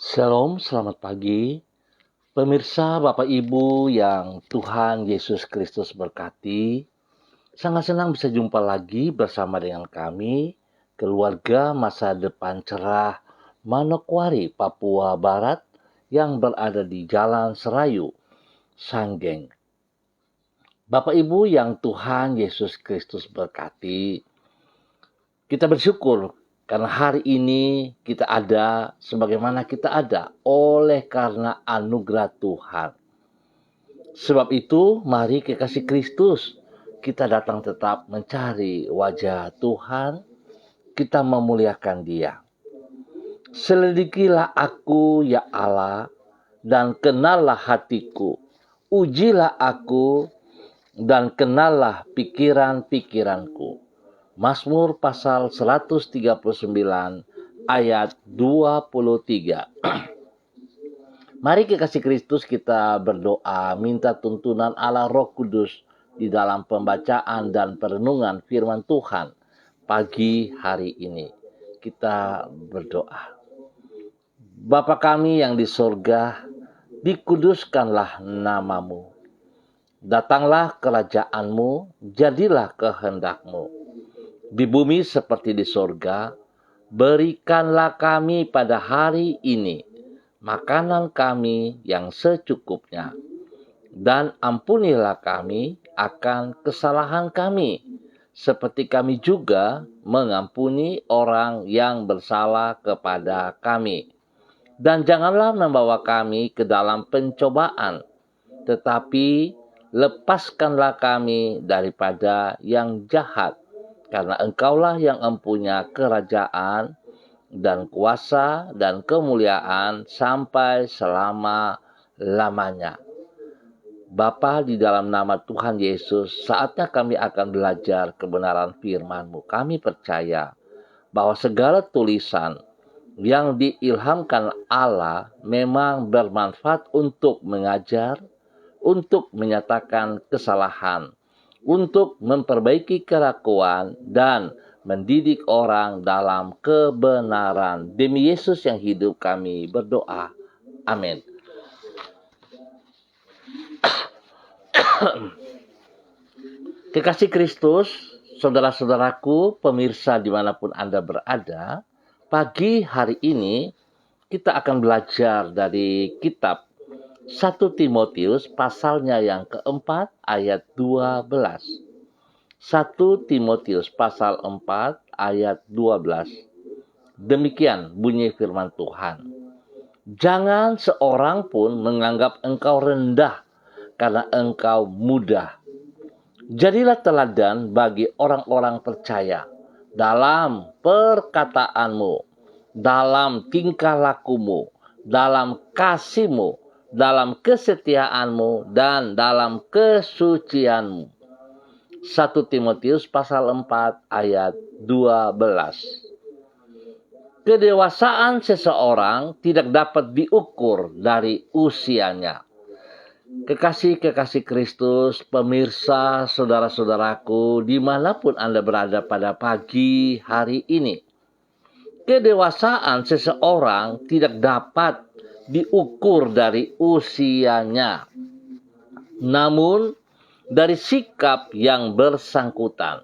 Shalom, selamat pagi. Pemirsa, Bapak Ibu yang Tuhan Yesus Kristus berkati, sangat senang bisa jumpa lagi bersama dengan kami, keluarga masa depan cerah Manokwari, Papua Barat, yang berada di Jalan Serayu, Sanggeng. Bapak Ibu yang Tuhan Yesus Kristus berkati, kita bersyukur karena hari ini kita ada sebagaimana kita ada oleh karena anugerah Tuhan. Sebab itu, mari kekasih Kristus, kita datang tetap mencari wajah Tuhan, kita memuliakan Dia. Selidikilah aku, ya Allah, dan kenallah hatiku. Ujilah aku dan kenallah pikiran-pikiranku. Mazmur pasal 139 ayat 23. Mari kekasih Kristus kita berdoa minta tuntunan Allah Roh Kudus di dalam pembacaan dan perenungan firman Tuhan pagi hari ini. Kita berdoa. Bapa kami yang di surga, dikuduskanlah namamu. Datanglah kerajaanmu, jadilah kehendakmu. Di bumi seperti di surga, berikanlah kami pada hari ini makanan kami yang secukupnya. Dan ampunilah kami akan kesalahan kami, seperti kami juga mengampuni orang yang bersalah kepada kami. Dan janganlah membawa kami ke dalam pencobaan, tetapi lepaskanlah kami daripada yang jahat. Karena Engkaulah yang mempunyai kerajaan dan kuasa dan kemuliaan sampai selama-lamanya. Bapa, di dalam nama Tuhan Yesus, saatnya kami akan belajar kebenaran firman-Mu. Kami percaya bahwa segala tulisan yang diilhamkan Allah memang bermanfaat untuk mengajar, untuk menyatakan kesalahan, untuk memperbaiki kelakuan dan mendidik orang dalam kebenaran. Demi Yesus yang hidup kami berdoa. Amin. Kekasih Kristus, saudara-saudaraku, pemirsa dimanapun Anda berada, pagi hari ini kita akan belajar dari kitab 1 Timotius pasalnya yang keempat ayat 12. 1 Timotius pasal 4 ayat 12. Demikian bunyi firman Tuhan. Jangan seorang pun menganggap engkau rendah karena engkau muda. Jadilah teladan bagi orang-orang percaya dalam perkataanmu, dalam tingkah lakumu, dalam kasihmu, dalam kesetiaanmu, dan dalam kesucianmu. 1 Timotius pasal 4 ayat 12. Kedewasaan seseorang tidak dapat diukur dari usianya. Kekasih-kekasih Kristus, pemirsa, saudara-saudaraku, dimanapun Anda berada pada pagi hari ini. Kedewasaan seseorang tidak dapat diukur dari usianya, namun dari sikap yang bersangkutan.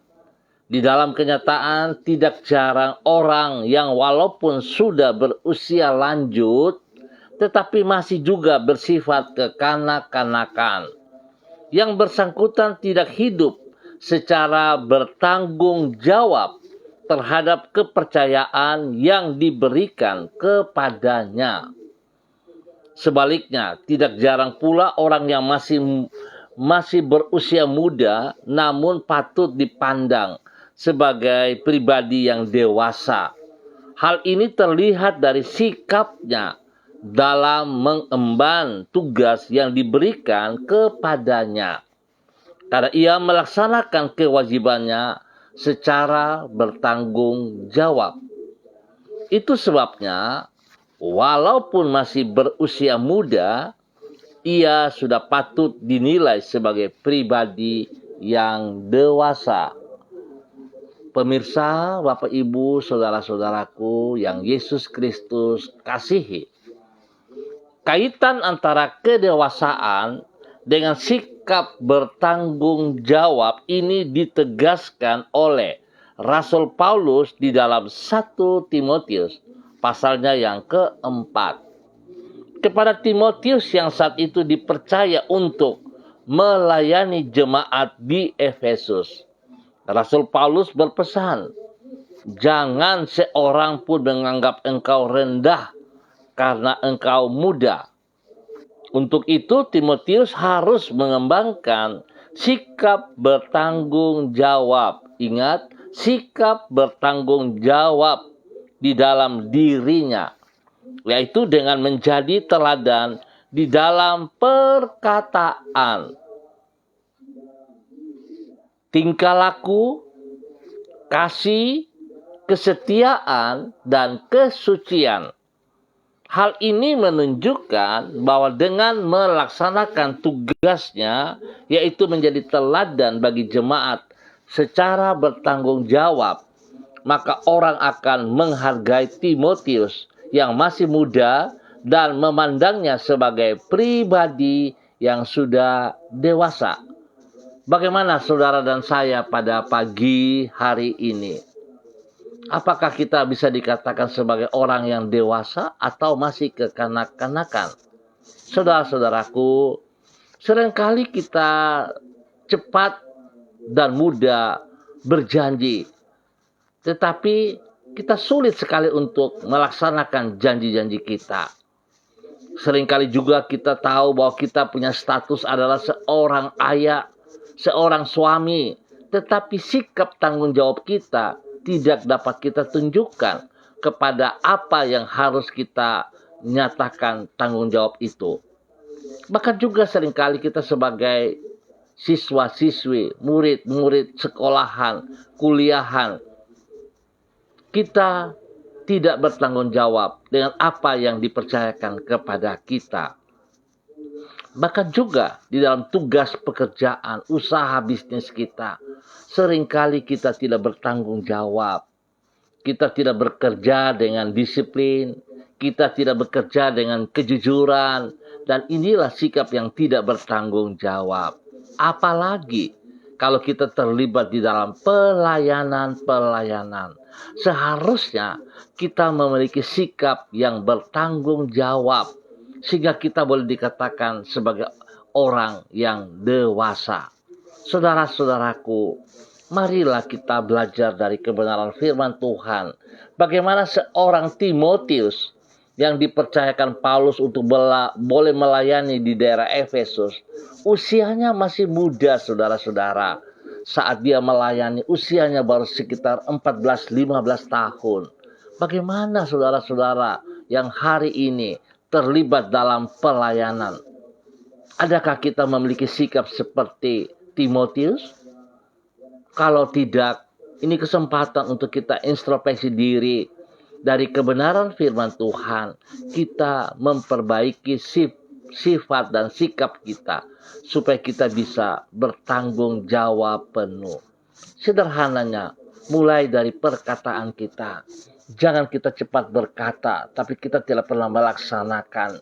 Di dalam kenyataan, tidak jarang orang yang walaupun sudah berusia lanjut, tetapi masih juga bersifat kekanak-kanakan. Yang bersangkutan tidak hidup secara bertanggung jawab terhadap kepercayaan yang diberikan kepadanya. Sebaliknya, tidak jarang pula orang yang masih berusia muda namun patut dipandang sebagai pribadi yang dewasa. Hal ini terlihat dari sikapnya dalam mengemban tugas yang diberikan kepadanya, karena ia melaksanakan kewajibannya secara bertanggung jawab. Itu sebabnya, walaupun masih berusia muda, ia sudah patut dinilai sebagai pribadi yang dewasa. Pemirsa, Bapak Ibu, saudara-saudaraku yang Yesus Kristus kasihi, kaitan antara kedewasaan dengan sikap bertanggung jawab ini ditegaskan oleh Rasul Paulus di dalam 1 Timotius pasalnya yang keempat. Kepada Timotius yang saat itu dipercaya untuk melayani jemaat di Efesus, Rasul Paulus berpesan, jangan seorang pun menganggap engkau rendah karena engkau muda. Untuk itu Timotius harus mengembangkan sikap bertanggung jawab. Ingat, sikap bertanggung jawab di dalam dirinya, yaitu dengan menjadi teladan di dalam perkataan, tingkah laku, kasih, kesetiaan, dan kesucian. Hal ini menunjukkan bahwa dengan melaksanakan tugasnya, yaitu menjadi teladan bagi jemaat secara bertanggung jawab, maka orang akan menghargai Timotius yang masih muda dan memandangnya sebagai pribadi yang sudah dewasa. Bagaimana saudara dan saya pada pagi hari ini? Apakah kita bisa dikatakan sebagai orang yang dewasa atau masih kekanak-kanakan? Saudara-saudaraku, seringkali kita cepat dan mudah berjanji, tetapi kita sulit sekali untuk melaksanakan janji-janji kita. Seringkali juga kita tahu bahwa kita punya status adalah seorang ayah, seorang suami, tetapi sikap tanggung jawab kita tidak dapat kita tunjukkan kepada apa yang harus kita nyatakan tanggung jawab itu. Bahkan juga seringkali kita sebagai siswa-siswi, murid-murid sekolahan, kuliahan, kita tidak bertanggung jawab dengan apa yang dipercayakan kepada kita. Bahkan juga di dalam tugas pekerjaan, usaha bisnis kita, seringkali kita tidak bertanggung jawab. Kita tidak bekerja dengan disiplin, kita tidak bekerja dengan kejujuran, dan inilah sikap yang tidak bertanggung jawab. Apalagi kalau kita terlibat di dalam pelayanan-pelayanan. Seharusnya kita memiliki sikap yang bertanggung jawab, sehingga kita boleh dikatakan sebagai orang yang dewasa. Saudara-saudaraku, marilah kita belajar dari kebenaran firman Tuhan. Bagaimana seorang Timotius yang dipercayakan Paulus untuk boleh melayani di daerah Efesus. Usianya masih muda, saudara-saudara. Saat dia melayani, usianya baru sekitar 14-15 tahun. Bagaimana saudara-saudara yang hari ini terlibat dalam pelayanan? Adakah kita memiliki sikap seperti Timotius? Kalau tidak, ini kesempatan untuk kita introspeksi diri dari kebenaran firman Tuhan. Kita memperbaiki sifat dan sikap kita supaya kita bisa bertanggung jawab penuh. Sederhananya, mulai dari perkataan kita. Jangan kita cepat berkata, tapi kita tidak pernah melaksanakan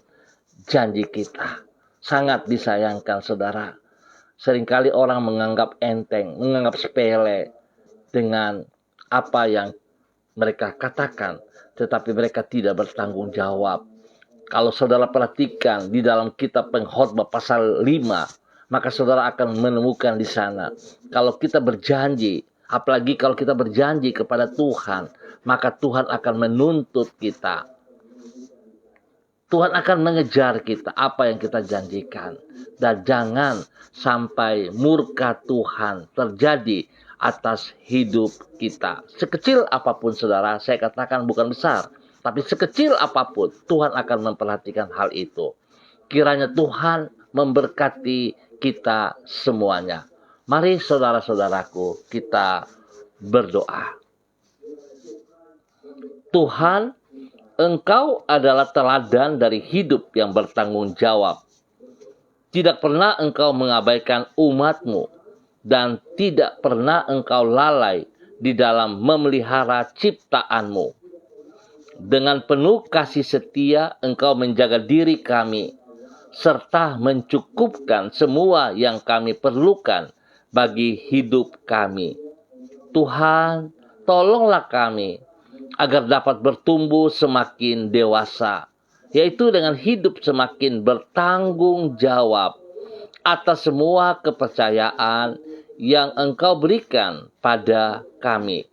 janji kita. Sangat disayangkan, saudara. Seringkali orang menganggap enteng, menganggap sepele dengan apa yang mereka katakan, tetapi mereka tidak bertanggung jawab. Kalau saudara perhatikan di dalam kitab Pengkhotbah pasal 5, maka saudara akan menemukan di sana. Kalau kita berjanji, apalagi kalau kita berjanji kepada Tuhan, maka Tuhan akan menuntut kita. Tuhan akan mengejar kita apa yang kita janjikan. Dan jangan sampai murka Tuhan terjadi atas hidup kita. Sekecil apapun saudara, saya katakan bukan besar. Tapi sekecil apapun, Tuhan akan memperhatikan hal itu. Kiranya Tuhan memberkati kita semuanya. Mari saudara-saudaraku, kita berdoa. Tuhan, Engkau adalah teladan dari hidup yang bertanggung jawab. Tidak pernah Engkau mengabaikan umat-Mu, dan tidak pernah Engkau lalai di dalam memelihara ciptaan-Mu. Dengan penuh kasih setia Engkau menjaga diri kami, serta mencukupkan semua yang kami perlukan bagi hidup kami. Tuhan, tolonglah kami agar dapat bertumbuh semakin dewasa, yaitu dengan hidup semakin bertanggung jawab atas semua kepercayaan yang Engkau berikan pada kami.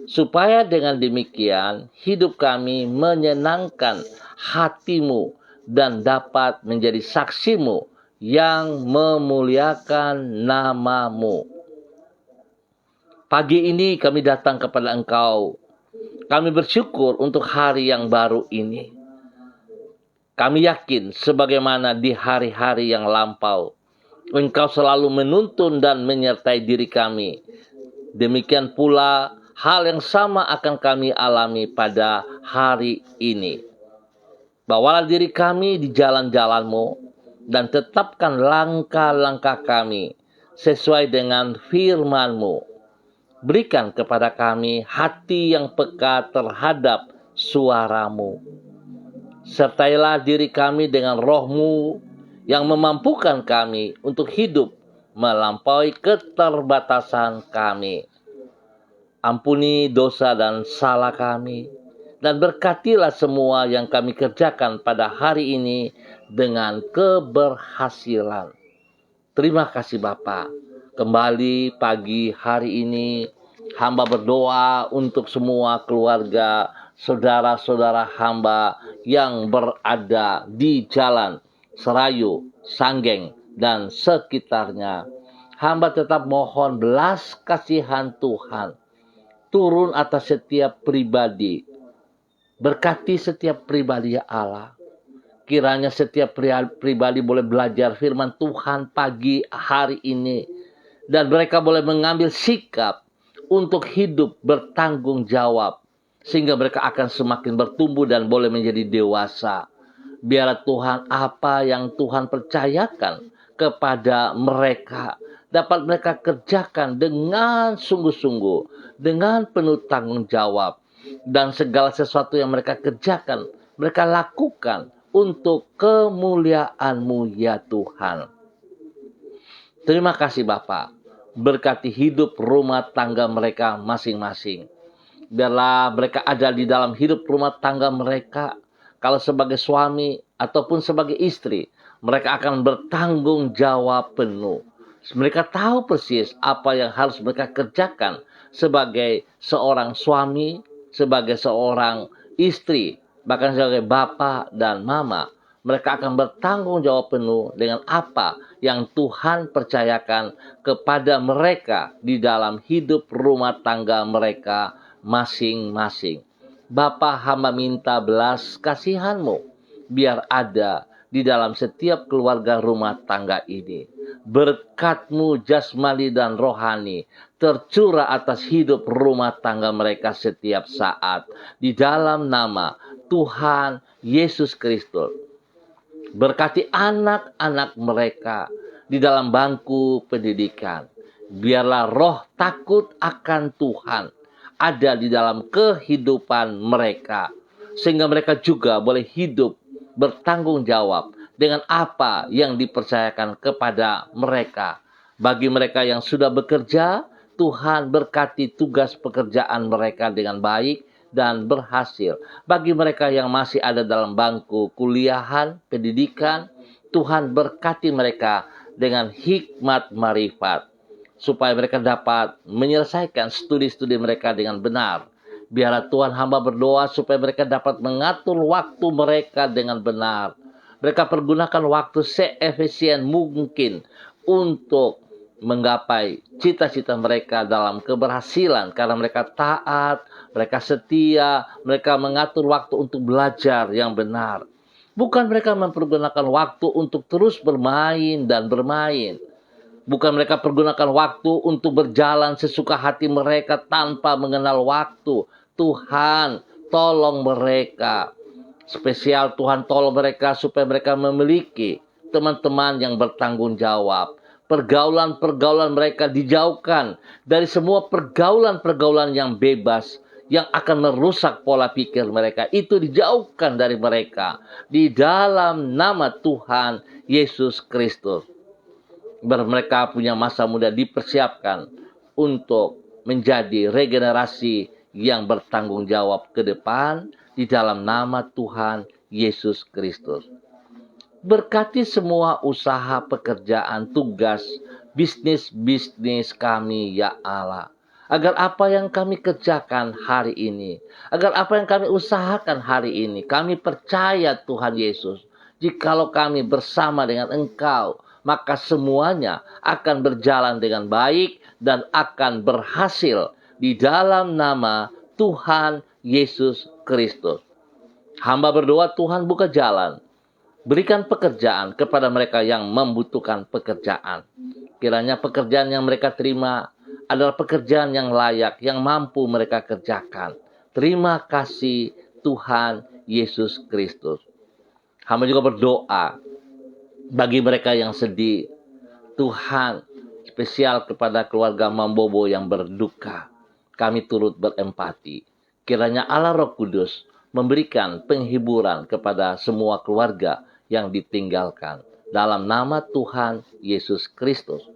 Supaya dengan demikian hidup kami menyenangkan hati-Mu dan dapat menjadi saksi-Mu yang memuliakan nama-Mu. Pagi ini kami datang kepada Engkau. Kami bersyukur untuk hari yang baru ini. Kami yakin sebagaimana di hari-hari yang lampau, Engkau selalu menuntun dan menyertai diri kami. Demikian pula hal yang sama akan kami alami pada hari ini. Bawalah diri kami di jalan-jalan-Mu dan tetapkan langkah-langkah kami sesuai dengan firman-Mu. Berikan kepada kami hati yang peka terhadap suara-Mu. Sertailah diri kami dengan Roh-Mu yang memampukan kami untuk hidup melampaui keterbatasan kami. Ampuni dosa dan salah kami, dan berkatilah semua yang kami kerjakan pada hari ini dengan keberhasilan. Terima kasih Bapa. Kembali pagi hari ini, hamba berdoa untuk semua keluarga, saudara-saudara hamba yang berada di jalan Serayu, Sanggeng, dan sekitarnya. Hamba tetap mohon belas kasihan Tuhan turun atas setiap pribadi. Berkati setiap pribadi ya Allah. Kiranya setiap pribadi boleh belajar firman Tuhan pagi hari ini. Dan mereka boleh mengambil sikap untuk hidup bertanggung jawab. Sehingga mereka akan semakin bertumbuh dan boleh menjadi dewasa. Biarlah Tuhan apa yang Tuhan percayakan kepada mereka dapat mereka kerjakan dengan sungguh-sungguh, dengan penuh tanggung jawab. Dan segala sesuatu yang mereka kerjakan, mereka lakukan untuk kemuliaan-Mu ya Tuhan. Terima kasih Bapa. Berkati hidup rumah tangga mereka masing-masing. Biarlah mereka ada di dalam hidup rumah tangga mereka. Kalau sebagai suami ataupun sebagai istri, mereka akan bertanggung jawab penuh. Mereka tahu persis apa yang harus mereka kerjakan sebagai seorang suami, sebagai seorang istri, bahkan sebagai bapak dan mama. Mereka akan bertanggung jawab penuh dengan apa yang Tuhan percayakan kepada mereka di dalam hidup rumah tangga mereka masing-masing. Bapa, hamba minta belas kasihan-Mu biar ada di dalam setiap keluarga rumah tangga ini. Berkat-Mu jasmani dan rohani tercurah atas hidup rumah tangga mereka setiap saat. Di dalam nama Tuhan Yesus Kristus. Berkati anak-anak mereka di dalam bangku pendidikan. Biarlah roh takut akan Tuhan ada di dalam kehidupan mereka. Sehingga mereka juga boleh hidup bertanggung jawab dengan apa yang dipercayakan kepada mereka. Bagi mereka yang sudah bekerja, Tuhan berkati tugas pekerjaan mereka dengan baik dan berhasil. Bagi mereka yang masih ada dalam bangku kuliahan, pendidikan, Tuhan berkati mereka dengan hikmat marifat, supaya mereka dapat menyelesaikan studi-studi mereka dengan benar. Biarlah Tuhan hamba berdoa supaya mereka dapat mengatur waktu mereka dengan benar. Mereka pergunakan waktu seefisien mungkin untuk menggapai cita-cita mereka dalam keberhasilan. Karena mereka taat, mereka setia, mereka mengatur waktu untuk belajar yang benar. Bukan mereka mempergunakan waktu untuk terus bermain dan bermain. Bukan mereka pergunakan waktu untuk berjalan sesuka hati mereka tanpa mengenal waktu. Tuhan, tolong mereka. Spesial Tuhan tolong mereka supaya mereka memiliki teman-teman yang bertanggung jawab. Pergaulan-pergaulan mereka dijauhkan dari semua pergaulan-pergaulan yang bebas, yang akan merusak pola pikir mereka, itu dijauhkan dari mereka di dalam nama Tuhan Yesus Kristus. Mereka punya masa muda dipersiapkan untuk menjadi regenerasi yang bertanggung jawab ke depan di dalam nama Tuhan Yesus Kristus. Berkati semua usaha, pekerjaan, tugas, bisnis kami, ya Allah. Agar apa yang kami kerjakan hari ini, agar apa yang kami usahakan hari ini, kami percaya Tuhan Yesus, jikalau kami bersama dengan Engkau, maka semuanya akan berjalan dengan baik dan akan berhasil di dalam nama Tuhan Yesus Kristus. Hamba berdoa, Tuhan buka jalan. Berikan pekerjaan kepada mereka yang membutuhkan pekerjaan. Kiranya pekerjaan yang mereka terima adalah pekerjaan yang layak, yang mampu mereka kerjakan. Terima kasih Tuhan Yesus Kristus. Hamba juga berdoa bagi mereka yang sedih. Tuhan, spesial kepada keluarga Mambobo yang berduka. Kami turut berempati. Kiranya Allah Roh Kudus memberikan penghiburan kepada semua keluarga yang ditinggalkan. Dalam nama Tuhan Yesus Kristus.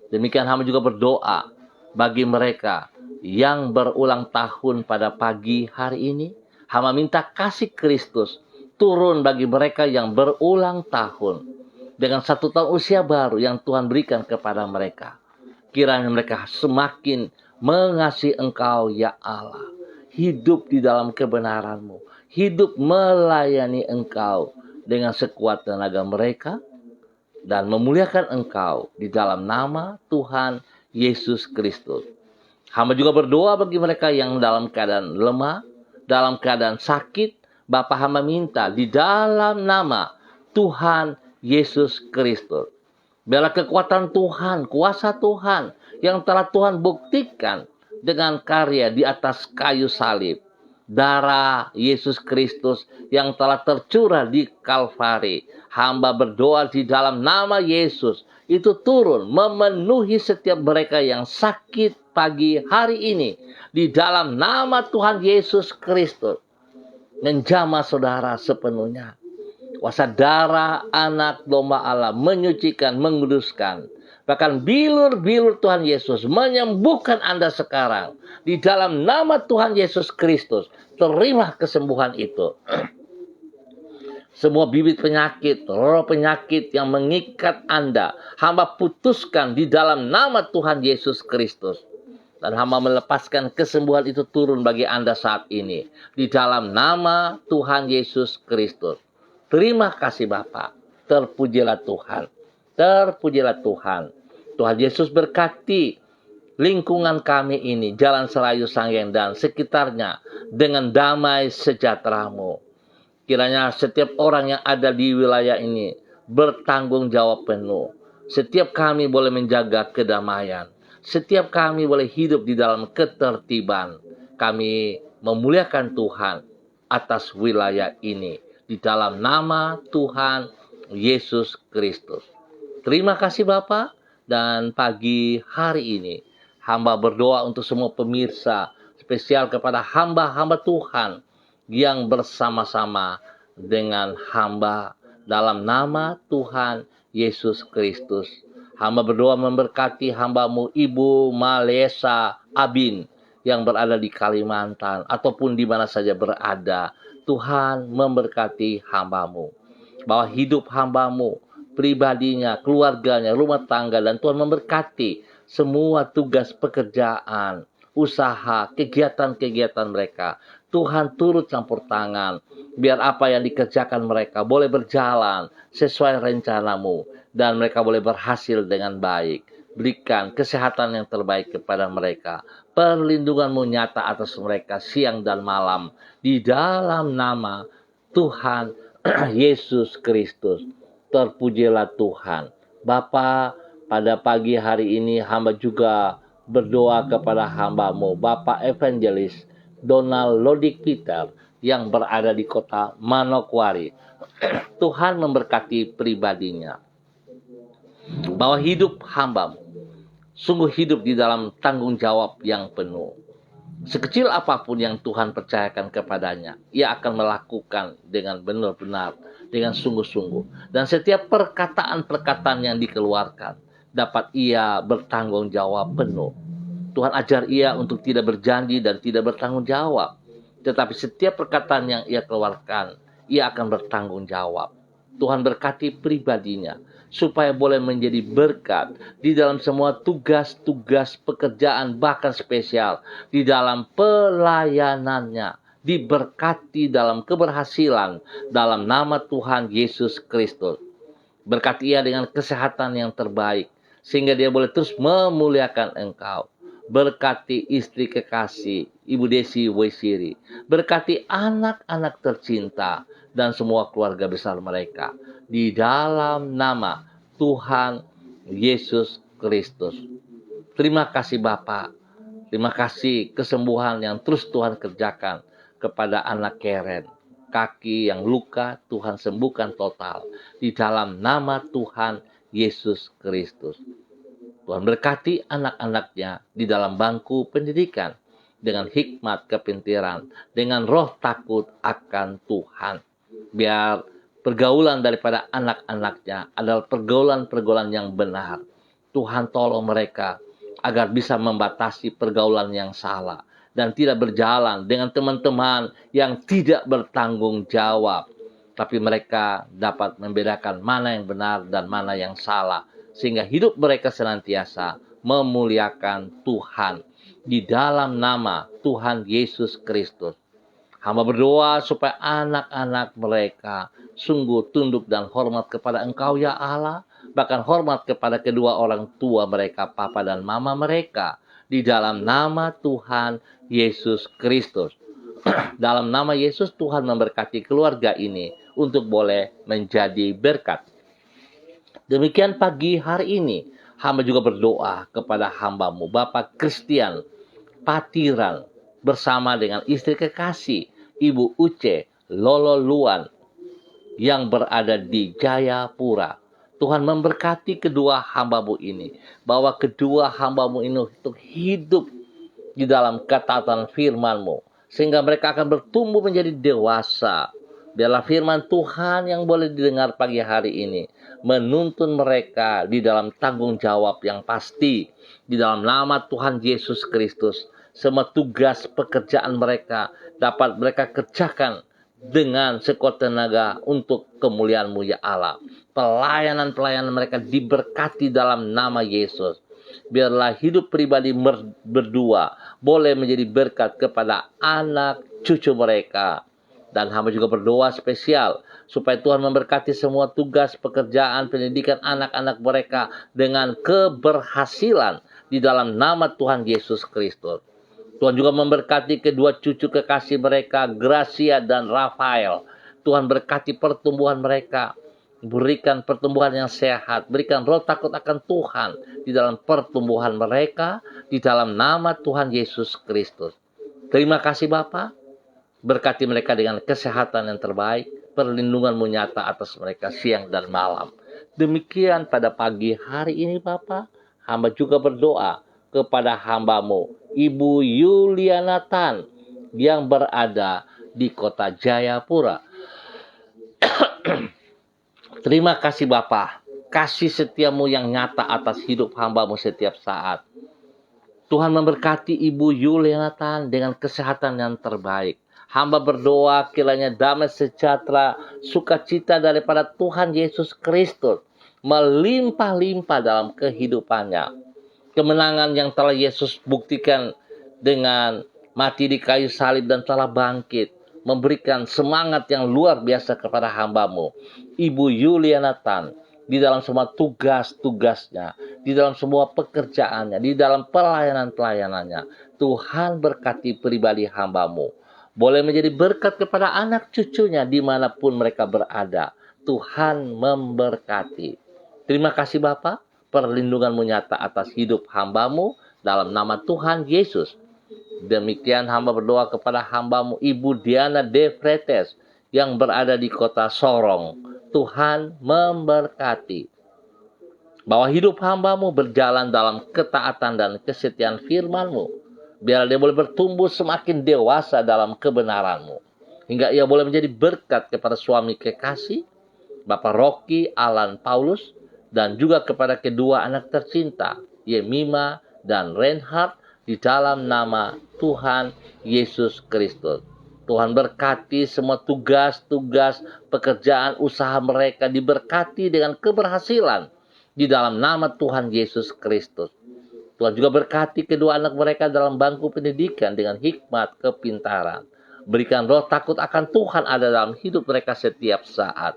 Demikian hamba juga berdoa bagi mereka yang berulang tahun pada pagi hari ini. Hamba minta kasih Kristus turun bagi mereka yang berulang tahun. Dengan 1 tahun usia baru yang Tuhan berikan kepada mereka. Kiranya mereka semakin mengasihi Engkau, ya Allah. Hidup di dalam kebenaran-Mu. Hidup melayani Engkau dengan sekuat tenaga mereka dan memuliakan Engkau di dalam nama Tuhan Yesus Kristus. Hamba juga berdoa bagi mereka yang dalam keadaan lemah, dalam keadaan sakit. Bapa, hamba minta di dalam nama Tuhan Yesus Kristus. Biarlah kekuatan Tuhan, kuasa Tuhan yang telah Tuhan buktikan dengan karya di atas kayu salib. Darah Yesus Kristus yang telah tercurah di Kalvari. Hamba berdoa di dalam nama Yesus itu turun memenuhi setiap mereka yang sakit pagi hari ini. Di dalam nama Tuhan Yesus Kristus. Menjamah saudara sepenuhnya. Kuasa darah anak domba Allah menyucikan, menguduskan. Bahkan bilur-bilur Tuhan Yesus menyembuhkan Anda sekarang. Di dalam nama Tuhan Yesus Kristus. Terima kesembuhan itu. Semua bibit penyakit, roh penyakit yang mengikat Anda. Hamba putuskan di dalam nama Tuhan Yesus Kristus. Dan hamba melepaskan kesembuhan itu turun bagi Anda saat ini. Di dalam nama Tuhan Yesus Kristus. Terima kasih Bapa. Terpujilah Tuhan. Terpujilah Tuhan. Tuhan Yesus berkati lingkungan kami ini, Jalan Serayu Sangiang dan sekitarnya dengan damai sejahtera-Mu. Kiranya setiap orang yang ada di wilayah ini bertanggung jawab penuh. Setiap kami boleh menjaga kedamaian. Setiap kami boleh hidup di dalam ketertiban. Kami memuliakan Tuhan atas wilayah ini. Di dalam nama Tuhan Yesus Kristus. Terima kasih Bapak. Dan pagi hari ini hamba berdoa untuk semua pemirsa. Spesial kepada hamba-hamba Tuhan yang bersama-sama dengan hamba dalam nama Tuhan Yesus Kristus. Hamba berdoa memberkati hamba-Mu Ibu Malesa Abin yang berada di Kalimantan ataupun di mana saja berada. Tuhan memberkati hamba-Mu. Bahwa hidup hamba-Mu, pribadinya, keluarganya, rumah tangga, dan Tuhan memberkati semua tugas pekerjaan, usaha, kegiatan-kegiatan mereka. Tuhan turut campur tangan. Biar apa yang dikerjakan mereka boleh berjalan sesuai rencana-Mu. Dan mereka boleh berhasil dengan baik. Berikan kesehatan yang terbaik kepada mereka. Perlindungan-Mu nyata atas mereka siang dan malam. Di dalam nama Tuhan Yesus Kristus. Terpujilah Tuhan. Bapa, pada pagi hari ini hamba juga berdoa kepada hamba-Mu, Bapak Evangelis Donald Lodik Peter yang berada di kota Manokwari. Tuhan memberkati pribadinya. Bahwa hidup hamba-Mu sungguh hidup di dalam tanggung jawab yang penuh. Sekecil apapun yang Tuhan percayakan kepadanya, ia akan melakukan dengan benar-benar, dengan sungguh-sungguh. Dan setiap perkataan-perkataan yang dikeluarkan, dapat ia bertanggung jawab penuh. Tuhan ajar ia untuk tidak berjanji dan tidak bertanggung jawab. Tetapi setiap perkataan yang ia keluarkan, ia akan bertanggung jawab. Tuhan berkati pribadinya, supaya boleh menjadi berkat di dalam semua tugas-tugas pekerjaan, bahkan spesial di dalam pelayanannya. Diberkati dalam keberhasilan dalam nama Tuhan Yesus Kristus. Berkati ia dengan kesehatan yang terbaik, sehingga dia boleh terus memuliakan Engkau. Berkati istri kekasih, Ibu Desi Wesiri. Berkati anak-anak tercinta dan semua keluarga besar mereka. Di dalam nama Tuhan Yesus Kristus. Terima kasih Bapak. Terima kasih kesembuhan yang terus Tuhan kerjakan kepada anak Karen. Kaki yang luka Tuhan sembuhkan total. Di dalam nama Tuhan Yesus Kristus. Tuhan berkati anak-anaknya di dalam bangku pendidikan. Dengan hikmat kepintaran. Dengan roh takut akan Tuhan. Biar pergaulan daripada anak-anaknya adalah pergaulan-pergaulan yang benar. Tuhan tolong mereka agar bisa membatasi pergaulan yang salah dan tidak berjalan dengan teman-teman yang tidak bertanggung jawab. Tapi mereka dapat membedakan mana yang benar dan mana yang salah, sehingga hidup mereka senantiasa memuliakan Tuhan. Di dalam nama Tuhan Yesus Kristus, hamba berdoa supaya anak-anak mereka sungguh tunduk dan hormat kepada Engkau ya Allah. Bahkan hormat kepada kedua orang tua mereka, papa dan mama mereka. Di dalam nama Tuhan Yesus Kristus. Dalam nama Yesus Tuhan memberkati keluarga ini untuk boleh menjadi berkat. Demikian pagi hari ini, hamba juga berdoa kepada hambamu, Bapak Christian Patiran, bersama dengan istri kekasih, Ibu Uce Lolo Luan, yang berada di Jayapura. Tuhan memberkati kedua hambamu ini, bahwa kedua hambamu ini untuk hidup di dalam ketaatan firman-Mu, sehingga mereka akan bertumbuh menjadi dewasa. Biarlah firman Tuhan yang boleh didengar pagi hari ini menuntun mereka di dalam tanggung jawab yang pasti. Di dalam nama Tuhan Yesus Kristus, semua tugas pekerjaan mereka dapat mereka kerjakan dengan sekuat tenaga untuk kemuliaan-Mu ya Allah. Pelayanan-pelayanan mereka diberkati dalam nama Yesus. Biarlah hidup pribadi berdua boleh menjadi berkat kepada anak cucu mereka. Dan hamba juga berdoa spesial supaya Tuhan memberkati semua tugas pekerjaan pendidikan anak-anak mereka dengan keberhasilan di dalam nama Tuhan Yesus Kristus. Tuhan juga memberkati kedua cucu kekasih mereka, Gracia dan Rafael. Tuhan berkati pertumbuhan mereka. Berikan pertumbuhan yang sehat. Berikan roh takut akan Tuhan di dalam pertumbuhan mereka. Di dalam nama Tuhan Yesus Kristus. Terima kasih Bapa. Berkati mereka dengan kesehatan yang terbaik. Perlindungan-Mu nyata atas mereka siang dan malam. Demikian pada pagi hari ini Bapa. Hamba juga berdoa kepada hamba-Mu, Ibu Yuliana Tan, yang berada di kota Jayapura. Terima kasih Bapa, kasih setia-Mu yang nyata atas hidup hamba-Mu setiap saat. Tuhan memberkati Ibu Yuliana Tan dengan kesehatan yang terbaik. Hamba berdoa kiranya damai sejahtera, sukacita daripada Tuhan Yesus Kristus melimpah-limpah dalam kehidupannya. Kemenangan yang telah Yesus buktikan dengan mati di kayu salib dan telah bangkit, memberikan semangat yang luar biasa kepada hamba-Mu, Ibu Yuliana Tan, di dalam semua tugas-tugasnya, di dalam semua pekerjaannya, di dalam pelayanan-pelayanannya. Tuhan berkati pribadi hamba-Mu, boleh menjadi berkat kepada anak cucunya dimanapun mereka berada. Tuhan memberkati. Terima kasih Bapak. Perlindungan-Mu nyata atas hidup hamba-Mu dalam nama Tuhan Yesus. Demikian hamba berdoa kepada hamba-Mu Ibu Diana De Fretes yang berada di kota Sorong. Tuhan memberkati. Bahwa hidup hamba-Mu berjalan dalam ketaatan dan kesetiaan firman-Mu. Biar dia boleh bertumbuh semakin dewasa dalam kebenaran-Mu. Hingga ia boleh menjadi berkat kepada suami kekasih, Bapak Rocky Alan Paulus, dan juga kepada kedua anak tercinta, Yemima dan Reinhard, di dalam nama Tuhan Yesus Kristus. Tuhan berkati semua tugas-tugas pekerjaan usaha mereka, diberkati dengan keberhasilan di dalam nama Tuhan Yesus Kristus. Tuhan juga berkati kedua anak mereka dalam bangku pendidikan dengan hikmat kepintaran. Berikan roh takut akan Tuhan ada dalam hidup mereka setiap saat.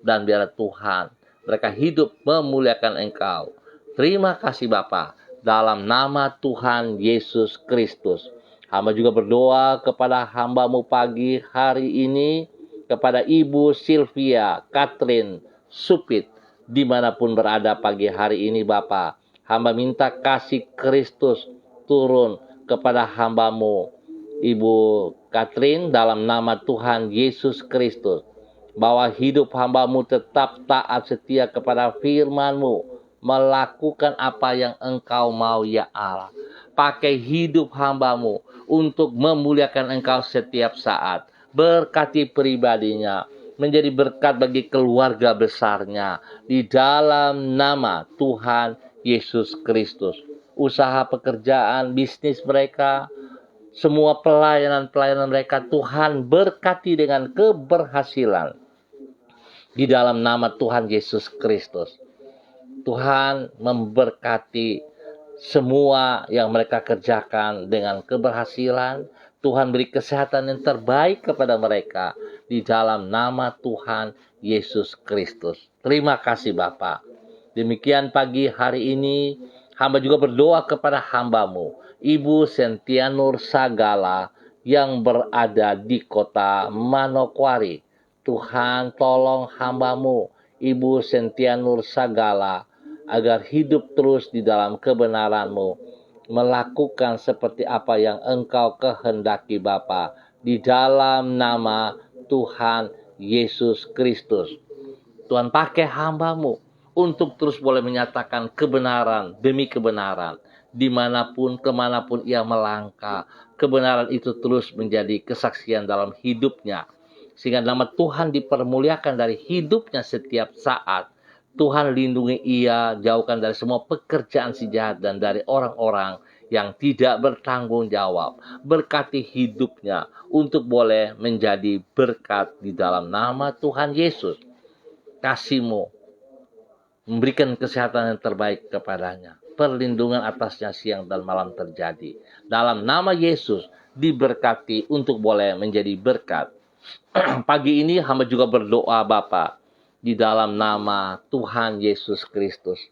Dan biarlah Tuhan mereka hidup memuliakan Engkau. Terima kasih Bapa, dalam nama Tuhan Yesus Kristus. Hamba juga berdoa kepada hamba-Mu pagi hari ini, kepada Ibu Sylvia Catherine Supit, dimanapun berada pagi hari ini Bapa. Hamba minta kasih Kristus turun kepada hamba-Mu, Ibu Catherine, dalam nama Tuhan Yesus Kristus. Bahwa hidup hamba-Mu tetap taat setia kepada firman-Mu, melakukan apa yang Engkau mau ya Allah. Pakai hidup hamba-Mu untuk memuliakan Engkau setiap saat. Berkati pribadinya, menjadi berkat bagi keluarga besarnya, di dalam nama Tuhan Yesus Kristus. Usaha pekerjaan, bisnis mereka, semua pelayanan-pelayanan mereka, Tuhan berkati dengan keberhasilan di dalam nama Tuhan Yesus Kristus. Tuhan memberkati semua yang mereka kerjakan dengan keberhasilan. Tuhan beri kesehatan yang terbaik kepada mereka di dalam nama Tuhan Yesus Kristus. Terima kasih Bapa. Demikian pagi hari ini, hamba juga berdoa kepada hamba-Mu, Ibu Sentianur Sagala, yang berada di kota Manokwari. Tuhan tolong hamba-Mu, Ibu Sentianur Sagala, agar hidup terus di dalam kebenaran-Mu, melakukan seperti apa yang Engkau kehendaki Bapa, di dalam nama Tuhan Yesus Kristus. Tuhan pakai hamba-Mu untuk terus boleh menyatakan kebenaran demi kebenaran, dimanapun kemanapun ia melangkah, kebenaran itu terus menjadi kesaksian dalam hidupnya, sehingga nama Tuhan dipermuliakan dari hidupnya setiap saat. Tuhan lindungi ia, jauhkan dari semua pekerjaan si jahat dan dari orang-orang yang tidak bertanggung jawab. Berkati hidupnya untuk boleh menjadi berkat di dalam nama Tuhan Yesus. Kasih-Mu memberikan kesehatan yang terbaik kepadanya. Perlindungan atasnya siang dan malam terjadi. Dalam nama Yesus diberkati untuk boleh menjadi berkat. Pagi ini hamba juga berdoa Bapa, di dalam nama Tuhan Yesus Kristus,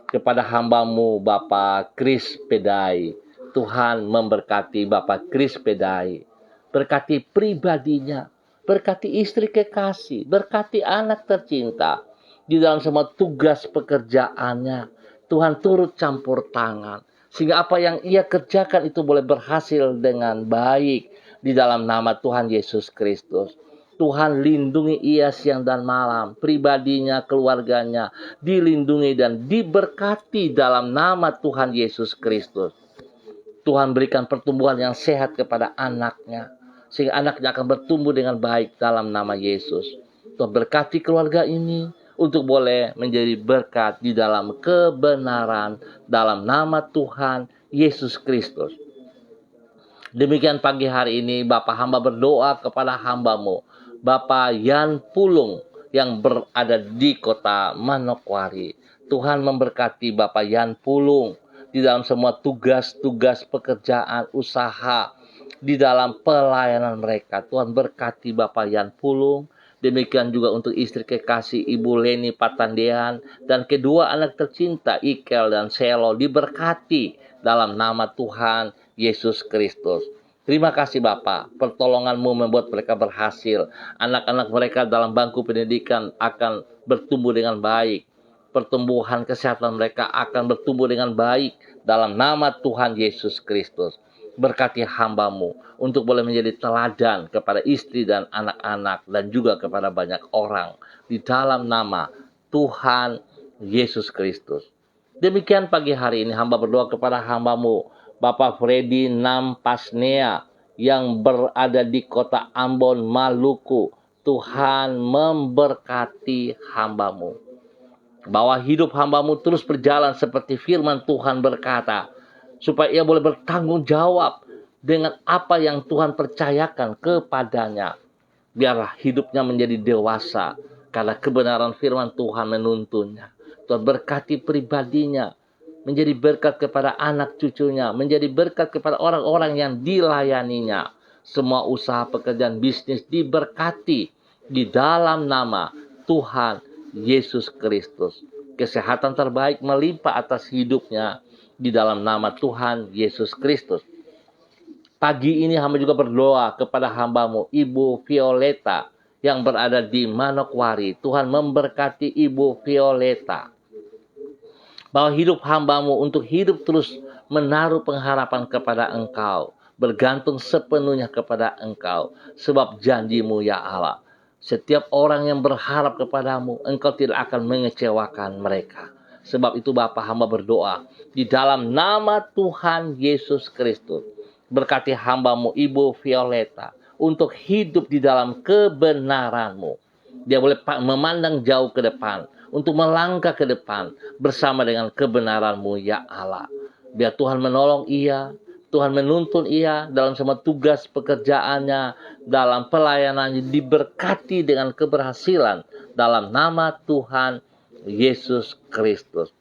kepada hamba-Mu Bapa Kris Pedai. Tuhan memberkati Bapa Kris Pedai. Berkati pribadinya, berkati istri kekasih, berkati anak tercinta. Di dalam semua tugas pekerjaannya, Tuhan turut campur tangan, sehingga apa yang ia kerjakan itu boleh berhasil dengan baik di dalam nama Tuhan Yesus Kristus. Tuhan lindungi ia siang dan malam, pribadinya, keluarganya dilindungi dan diberkati dalam nama Tuhan Yesus Kristus. Tuhan berikan pertumbuhan yang sehat kepada anaknya, sehingga anaknya akan bertumbuh dengan baik dalam nama Yesus. Tuhan berkati keluarga ini untuk boleh menjadi berkat di dalam kebenaran dalam nama Tuhan Yesus Kristus. Demikian pagi hari ini Bapak hamba berdoa kepada hamba-Mu, Bapak Yan Pulung, yang berada di kota Manokwari. Tuhan memberkati Bapak Yan Pulung di dalam semua tugas-tugas pekerjaan usaha, di dalam pelayanan mereka. Tuhan berkati Bapak Yan Pulung. Demikian juga untuk istri kekasih Ibu Leni Patandean dan kedua anak tercinta Ikel dan Selo, diberkati dalam nama Tuhan Yesus Kristus. Terima kasih Bapak, pertolongan-Mu membuat mereka berhasil. Anak-anak mereka dalam bangku pendidikan akan bertumbuh dengan baik. Pertumbuhan kesehatan mereka akan bertumbuh dengan baik dalam nama Tuhan Yesus Kristus. Berkati hamba-Mu untuk boleh menjadi teladan kepada istri dan anak-anak dan juga kepada banyak orang di dalam nama Tuhan Yesus Kristus. Demikian pagi hari ini hamba berdoa kepada hamba-Mu Bapak Freddy Nampasnea yang berada di kota Ambon, Maluku. Tuhan memberkati hamba-Mu. Bahwa hidup hamba-Mu terus berjalan seperti firman Tuhan berkata, supaya ia boleh bertanggung jawab dengan apa yang Tuhan percayakan kepadanya. Biarlah hidupnya menjadi dewasa, karena kebenaran firman Tuhan menuntunnya. Tuhan berkati pribadinya, menjadi berkat kepada anak cucunya, menjadi berkat kepada orang-orang yang dilayaninya. Semua usaha pekerjaan bisnis diberkati di dalam nama Tuhan Yesus Kristus. Kesehatan terbaik melimpah atas hidupnya di dalam nama Tuhan Yesus Kristus. Pagi ini hamba juga berdoa kepada hamba-Mu, Ibu Violeta, yang berada di Manokwari. Tuhan memberkati Ibu Violeta. Bahwa hidup hamba-Mu untuk hidup terus menaruh pengharapan kepada Engkau. Bergantung sepenuhnya kepada Engkau. Sebab janji-Mu ya Allah. Setiap orang yang berharap kepadamu, Engkau tidak akan mengecewakan mereka. Sebab itu Bapa, hamba berdoa di dalam nama Tuhan Yesus Kristus. Berkati hamba-Mu Ibu Violeta untuk hidup di dalam kebenaran-Mu. Dia boleh memandang jauh ke depan, untuk melangkah ke depan bersama dengan kebenaran-Mu ya Allah. Biar Tuhan menolong ia, Tuhan menuntun ia dalam semua tugas pekerjaannya, dalam pelayanannya, diberkati dengan keberhasilan dalam nama Tuhan Yesus Kristus.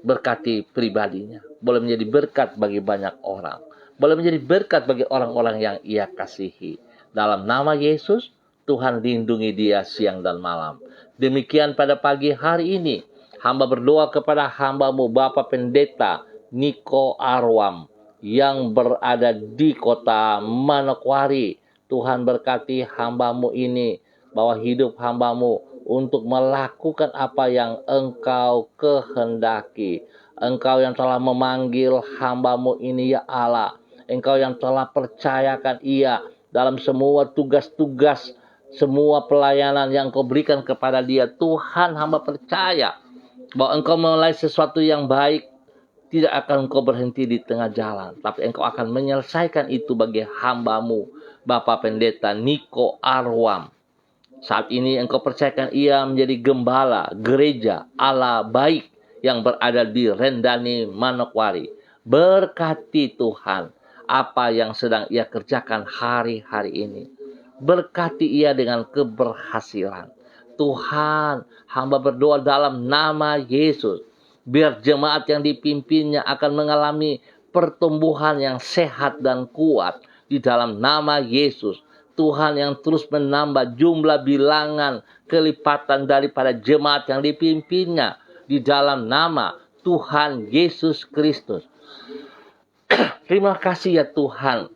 Berkati pribadinya, boleh menjadi berkat bagi banyak orang, boleh menjadi berkat bagi orang-orang yang ia kasihi. Dalam nama Yesus, Tuhan lindungi dia siang dan malam. Demikian pada pagi hari ini, hamba berdoa kepada hamba-Mu Bapak Pendeta Niko Arwam yang berada di kota Manokwari. Tuhan berkati hamba-Mu ini, bahwa hidup hamba-Mu untuk melakukan apa yang Engkau kehendaki. Engkau yang telah memanggil hamba-Mu ini ya Allah. Engkau yang telah percayakan ia dalam semua tugas-tugas, semua pelayanan yang Engkau berikan kepada dia. Tuhan, hamba percaya bahwa Engkau mulai sesuatu yang baik, tidak akan Engkau berhenti di tengah jalan, tapi Engkau akan menyelesaikan itu bagi hamba-Mu Bapak Pendeta Niko Arwam. Saat ini Engkau percayakan ia menjadi gembala gereja Allah baik yang berada di Rendani Manokwari. Berkati Tuhan apa yang sedang ia kerjakan hari-hari ini. Berkati ia dengan keberhasilan. Tuhan, hamba berdoa dalam nama Yesus. Biar jemaat yang dipimpinnya akan mengalami pertumbuhan yang sehat dan kuat di dalam nama Yesus. Tuhan yang terus menambah jumlah bilangan kelipatan daripada jemaat yang dipimpinnya di dalam nama Tuhan Yesus Kristus. Terima kasih ya Tuhan.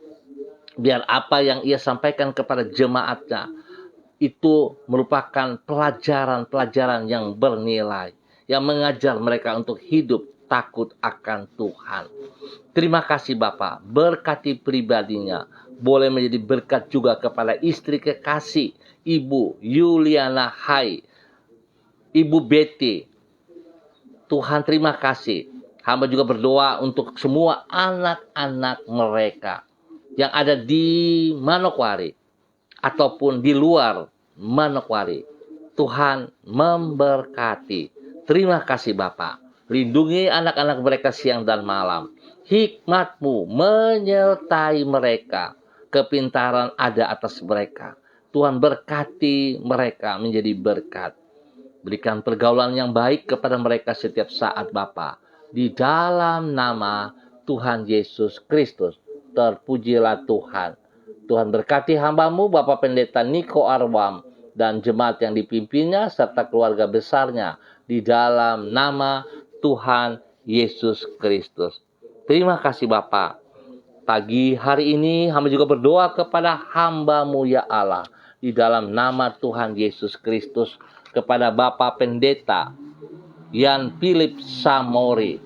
Biar apa yang ia sampaikan kepada jemaatnya itu merupakan pelajaran-pelajaran yang bernilai, yang mengajar mereka untuk hidup takut akan Tuhan. Terima kasih Bapak, berkati pribadinya. Boleh menjadi berkat juga kepada istri kekasih, Ibu Yuliana Hai, Ibu Betty. Tuhan terima kasih. Hamba juga berdoa untuk semua anak-anak mereka yang ada di Manokwari ataupun di luar Manokwari. Tuhan memberkati. Terima kasih Bapak. Lindungi anak-anak mereka siang dan malam. Hikmat-Mu menyertai mereka. Kepintaran ada atas mereka. Tuhan berkati mereka menjadi berkat. Berikan pergaulan yang baik kepada mereka setiap saat Bapa. Di dalam nama Tuhan Yesus Kristus. Terpujilah Tuhan. Tuhan berkati hamba-Mu Bapak Pendeta Niko Arwam dan jemaat yang dipimpinnya serta keluarga besarnya. Di dalam nama Tuhan Yesus Kristus. Terima kasih Bapak. Pagi hari ini hamba juga berdoa kepada hamba-Mu ya Allah. Di dalam nama Tuhan Yesus Kristus. Kepada Bapak Pendeta Yan Philip Samori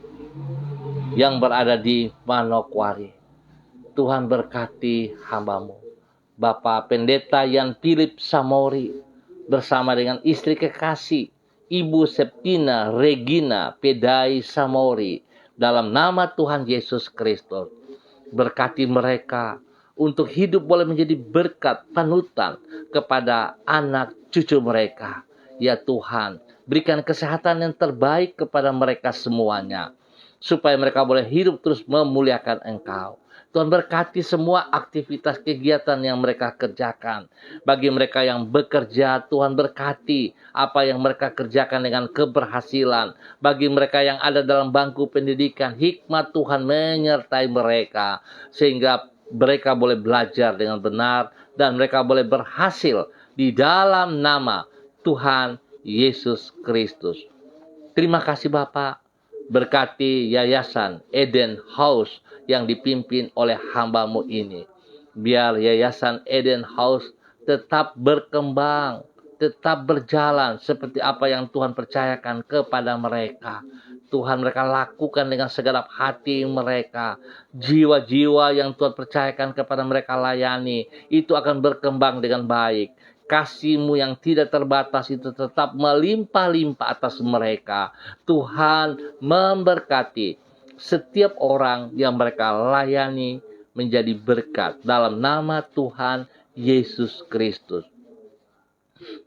yang berada di Manokwari. Tuhan berkati hamba-Mu Bapak Pendeta Yan Philip Samori bersama dengan istri kekasih Ibu Septina Regina Pedai Samori dalam nama Tuhan Yesus Kristus. Berkati mereka untuk hidup boleh menjadi berkat panutan kepada anak cucu mereka. Ya Tuhan, berikan kesehatan yang terbaik kepada mereka semuanya, supaya mereka boleh hidup terus memuliakan Engkau. Tuhan, berkati semua aktivitas kegiatan yang mereka kerjakan. Bagi mereka yang bekerja, Tuhan berkati apa yang mereka kerjakan dengan keberhasilan. Bagi mereka yang ada dalam bangku pendidikan, hikmat Tuhan menyertai mereka, sehingga mereka boleh belajar dengan benar dan mereka boleh berhasil di dalam nama Tuhan Yesus Kristus. Terima kasih Bapak. Berkati Yayasan Eden House yang dipimpin oleh hamba-Mu ini. Biar Yayasan Eden House tetap berkembang, tetap berjalan seperti apa yang Tuhan percayakan kepada mereka. Tuhan, mereka lakukan dengan segenap hati mereka. Jiwa-jiwa yang Tuhan percayakan kepada mereka layani, itu akan berkembang dengan baik. Kasih-Mu yang tidak terbatas itu tetap melimpah-limpah atas mereka. Tuhan memberkati setiap orang yang mereka layani menjadi berkat dalam nama Tuhan Yesus Kristus.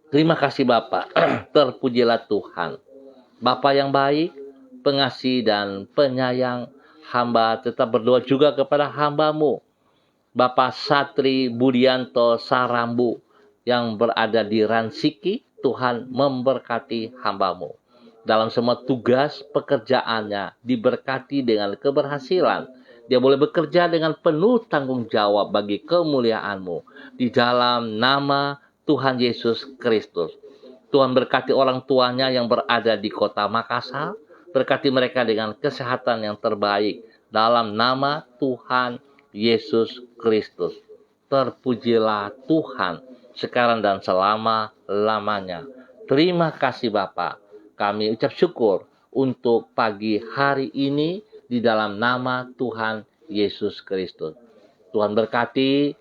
Terima kasih Bapa. Terpujilah Tuhan. Bapa yang baik, pengasih dan penyayang, hamba tetap berdoa juga kepada hamba-Mu, Bapak Satri Budianto Sarambu, yang berada di Ransiki. Tuhan memberkati hamba-Mu dalam semua tugas pekerjaannya, diberkati dengan keberhasilan. Dia boleh bekerja dengan penuh tanggung jawab bagi kemuliaan-Mu, di dalam nama Tuhan Yesus Kristus. Tuhan berkati orang tuanya yang berada di kota Makassar, berkati mereka dengan kesehatan yang terbaik dalam nama Tuhan Yesus Kristus. Terpujilah Tuhan sekarang dan selama-lamanya. Terima kasih Bapa. Kami ucap syukur untuk pagi hari ini di dalam nama Tuhan Yesus Kristus. Tuhan berkati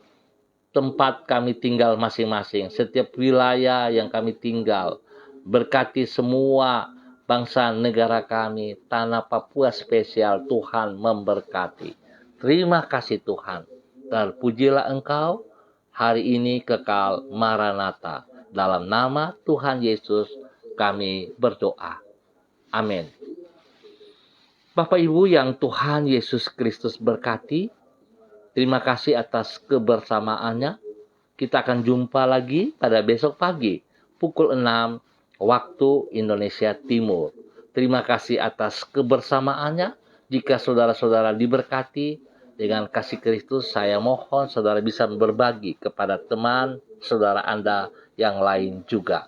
tempat kami tinggal masing-masing, setiap wilayah yang kami tinggal. Berkati semua bangsa negara kami, tanah Papua spesial, Tuhan memberkati. Terima kasih Tuhan. Terpujilah Engkau hari ini kekal Maranatha. Dalam nama Tuhan Yesus kami berdoa. Amin. Bapak Ibu yang Tuhan Yesus Kristus berkati, terima kasih atas kebersamaannya. Kita akan jumpa lagi pada besok pagi pukul 6 waktu Indonesia Timur. Terima kasih atas kebersamaannya. Jika saudara-saudara diberkati dengan kasih Kristus, saya mohon saudara bisa berbagi kepada teman saudara Anda yang lain juga.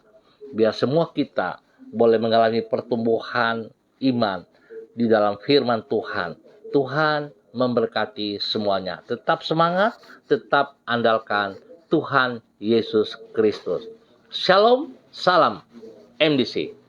Biar semua kita boleh mengalami pertumbuhan iman di dalam firman Tuhan. Tuhan memberkati semuanya. Tetap semangat, tetap andalkan Tuhan Yesus Kristus. Shalom, salam MDC.